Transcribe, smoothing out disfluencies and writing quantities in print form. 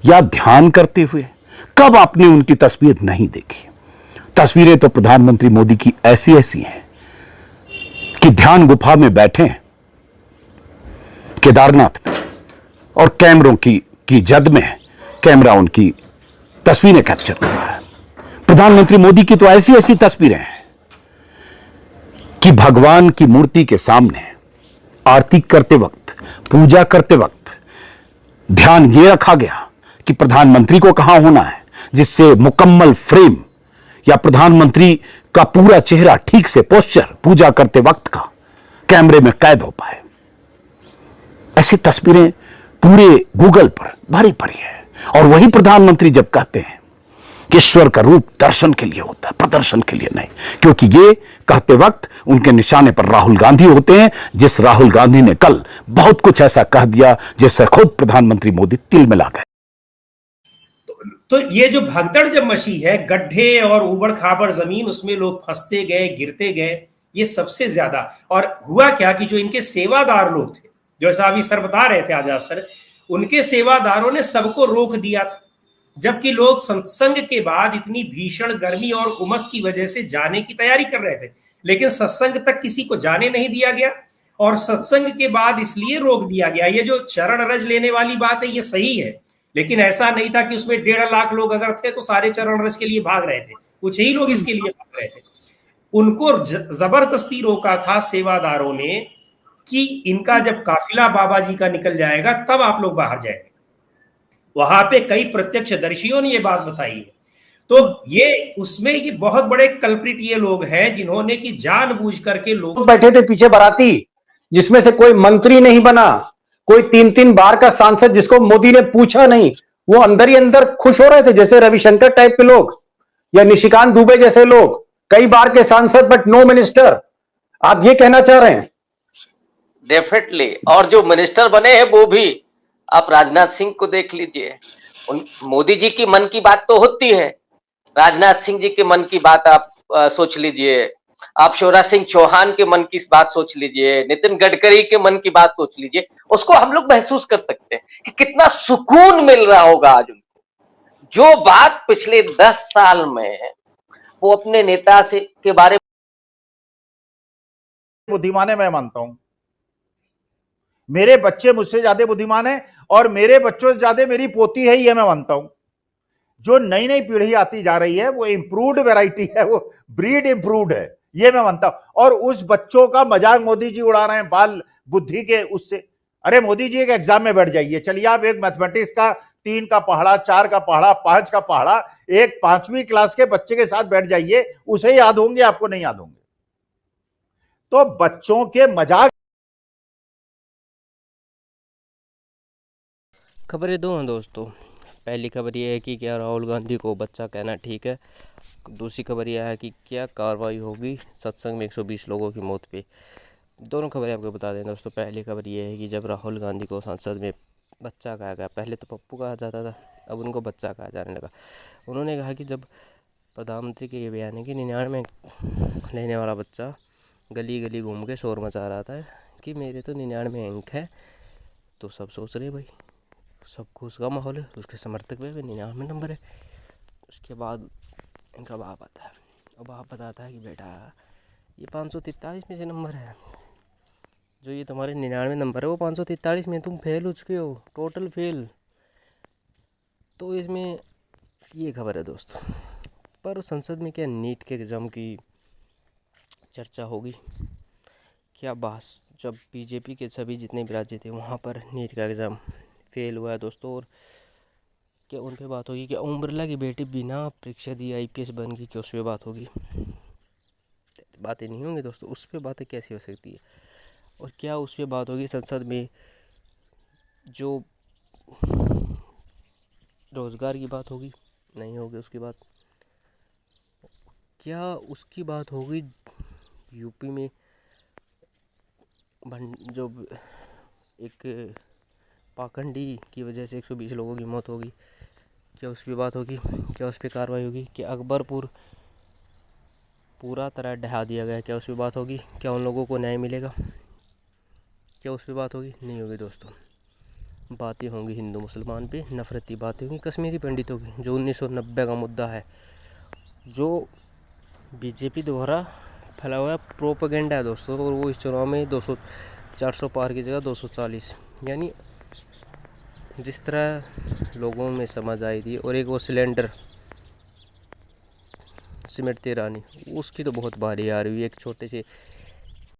या ध्यान करते हुए? कब आपने उनकी तस्वीर नहीं देखी? तस्वीरें तो प्रधानमंत्री मोदी की ऐसी ऐसी हैं कि ध्यान गुफा में बैठे हैं केदारनाथ में और कैमरों की जद में कैमरा उनकी तस्वीरें कैप्चर कर रहा है। प्रधानमंत्री मोदी की तो ऐसी ऐसी तस्वीरें हैं कि भगवान की मूर्ति के सामने आरती करते वक्त, पूजा करते वक्त ध्यान यह रखा गया कि प्रधानमंत्री को कहां होना है, जिससे मुकम्मल फ्रेम या प्रधानमंत्री का पूरा चेहरा ठीक से पोस्चर पूजा करते वक्त का कैमरे में कैद हो पाए। ऐसी तस्वीरें पूरे गूगल पर भरी पड़ी है। और वही प्रधानमंत्री जब कहते हैं कि ईश्वर का रूप दर्शन के लिए होता है, प्रदर्शन के लिए नहीं, क्योंकि ये कहते वक्त उनके निशाने पर राहुल गांधी होते हैं, जिस राहुल गांधी ने कल बहुत कुछ ऐसा कह दिया जिससे खुद प्रधानमंत्री मोदी तिल मिला गए। तो ये जो भगदड़ जब मची है, गड्ढे और उबड़ खाबड़ जमीन, उसमें लोग फंसते गए, गिरते गए, ये सबसे ज्यादा। और हुआ क्या कि जो इनके सेवादार लोग थे, जैसा अभी सर बता रहे थे आजाद सर, उनके सेवादारों ने सबको रोक दिया था। जबकि लोग सत्संग के बाद इतनी भीषण गर्मी और उमस की वजह से जाने की तैयारी कर रहे थे, लेकिन सत्संग तक किसी को जाने नहीं दिया गया। और सत्संग के बाद इसलिए रोक दिया गया, ये जो चरण रज लेने वाली बात है ये सही है, लेकिन ऐसा नहीं था कि उसमें 1.5 लाख लोग अगर थे तो सारे चरण रज के लिए भाग रहे थे, कुछ ही लोग इसके लिए भाग रहे थे। उनको जबरदस्ती रोका था सेवादारों ने कि इनका जब काफिला बाबा जी का निकल जाएगा तब आप लोग बाहर जाएंगे। वहां पे कई प्रत्यक्षदर्शियों ने ये बात बताई है। तो ये उसमें ये बहुत बड़े कल्प्रिट ये लोग हैं जिन्होंने कि जानबूझ करके लोग बैठे थे पीछे बाराती, जिसमें से कोई मंत्री नहीं बना, कोई 3-3 बार का सांसद जिसको मोदी ने पूछा नहीं, वो अंदर ही अंदर खुश हो रहे थे, जैसे रविशंकर टाइप के लोग या निशिकांत दुबे जैसे लोग, कई बार के सांसद बट नो मिनिस्टर। आप ये कहना चाह रहे हैं? डेफिनेटली। और जो मिनिस्टर बने हैं वो भी, आप राजनाथ सिंह को देख लीजिए, मोदी जी की मन की बात तो होती है, राजनाथ सिंह जी के मन की बात आप सोच लीजिए, आप शिवराज सिंह चौहान के मन की बात सोच लीजिए, नितिन गडकरी के मन की बात सोच लीजिए, उसको हम लोग महसूस कर सकते हैं कि कितना सुकून मिल रहा होगा आज उनको। जो बात पिछले 10 साल में वो अपने नेता से के बारे में बुद्धिमान है, मैं मानता हूं। मेरे बच्चे मुझसे ज्यादा बुद्धिमान है और मेरे बच्चों से ज्यादा मेरी पोती है, ये मैं मानता हूं। जो नई नई पीढ़ी आती जा रही है वो इंप्रूव्ड वैरायटी है, वो ब्रीड इंप्रूव्ड है, ये मैं मानता हूं। और उस बच्चों का मजाक मोदी जी उड़ा रहे हैं बाल बुद्धि के उससे। अरे मोदी जी एक एग्जाम में बैठ जाइए, चलिए आप एक मैथमेटिक्स का 3 का पहाड़ा, 4 का पहाड़ा, 5 का पहाड़ा, एक 5वीं क्लास के बच्चे के साथ बैठ जाइए, उसे याद होंगे, आपको नहीं याद होंगे। तो बच्चों के मजाक। खबरें दो हैं दोस्तों। पहली खबर यह है कि क्या राहुल गांधी को बच्चा कहना ठीक है। दूसरी खबर यह है कि क्या कार्रवाई होगी सत्संग में 120 लोगों की मौत पे। दोनों खबरें आपको बता दें दोस्तों। पहली खबर यह है कि जब राहुल गांधी को संसद में बच्चा कहा गया, पहले तो पप्पू कहा जाता था, अब उनको बच्चा कहा जाने लगा। उन्होंने कहा कि जब प्रधानमंत्री के ये बयान है कि 99 लेने वाला बच्चा गली गली घूम के शोर मचा रहा था कि मेरे तो 99 अंक है, तो सब सोच रहे भाई सबको उसका माहौल है, उसके समर्थक में 99 नंबर है। उसके बाद इनका बाप आता है और बाप बताता है कि बेटा ये 543 में से नंबर है, जो ये तुम्हारे 99 नंबर है वो 543 में तुम फेल हो चुके हो, टोटल फेल। तो इसमें ये खबर है दोस्तों। पर संसद में क्या नीट के एग्ज़ाम की चर्चा होगी क्या? बस जब बीजेपी के सभी जितने भी राज्य थे वहाँ पर नीट का एग्ज़ाम फेल हुआ है दोस्तों, और क्या उन पे बात होगी? क्या ओम बिरला की बेटी बिना परीक्षा दिए आईपीएस बन गई, क्या उस पर बात होगी? बातें नहीं होंगी दोस्तों, उस पर बातें कैसी हो सकती है? और क्या उस पर बात होगी संसद में जो रोज़गार की बात होगी? नहीं होगी उसकी बात। क्या उसकी बात होगी यूपी में जो एक पाखंडी की वजह से 120 लोगों की मौत होगी, क्या उस पर बात होगी? क्या उस पर कार्रवाई होगी? क्या अकबरपुर पूरा तरह ढहा दिया गया, क्या उस पर बात होगी? क्या उन लोगों को न्याय मिलेगा? क्या उस पर बात होगी? नहीं होगी दोस्तों। बातें होंगी हिंदू मुसलमान पे, नफरती बातें होंगी कश्मीरी पंडितों की, जो 1990 का मुद्दा है, जो बीजेपी द्वारा फैला हुआ प्रोपेगेंडा है दोस्तों। और वो इस चुनाव में 400 पार की जगह 240, यानी जिस तरह लोगों में समझ आई थी। और एक वो सिलेंडर सिमटती रानी, उसकी तो बहुत भारी आ रही है। एक छोटे से